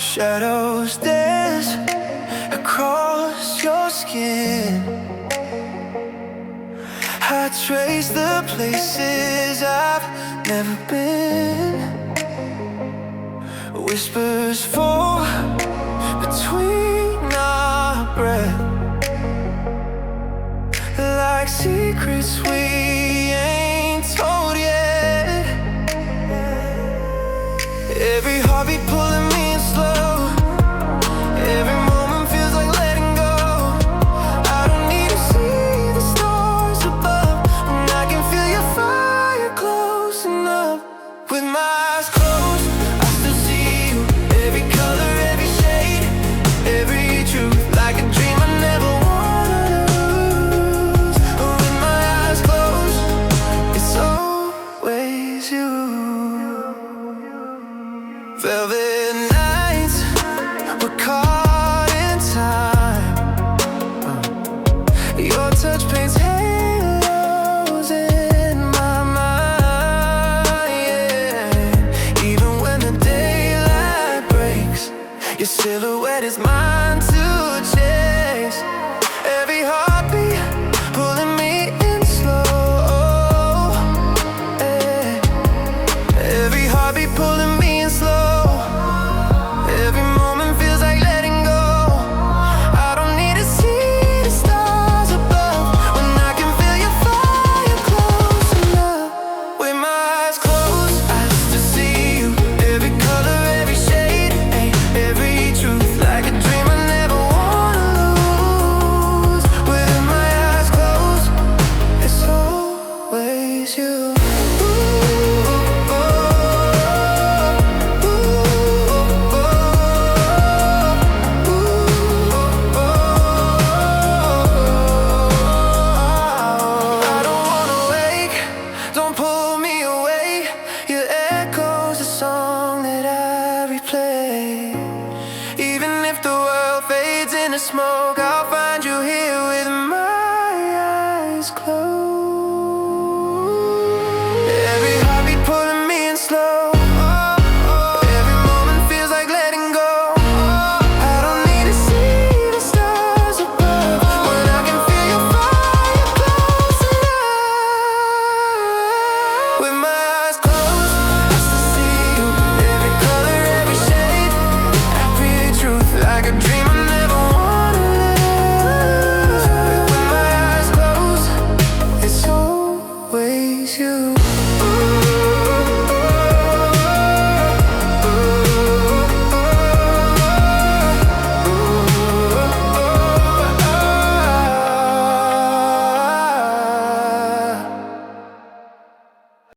Shadows dance across your skin. I trace the places I've never been. Whispers fall between our breath, like secrets we ain't told yet. Every heartbeat pulling me in slow. Every moment feels like letting go. I don't need to see the stars above when I can feel your fire close enough. With my eyes closed, I still see you. Every color, every shade, every truth, like a dream I never wanna lose. With my eyes closed, it's always you. Velvet nights, we're caught in time. Your touch paints halos in my mind, yeah. Even when the daylight breaks, your silhouette is mine to chase. Every heartbeat pulling me in slow, yeah. Every heartbeat pulling me in slow. Every moment feels like letting go. I don't need to see the stars above when I can feel your fire close enough. With my eyes closed, I still see you. Every color, every shade, every truth, like a dream I never wanna lose. With my eyes closed, it's always you. Don't pull me away. Your echo's a song that I replay. Even if the world fades into smoke, I'll find you here with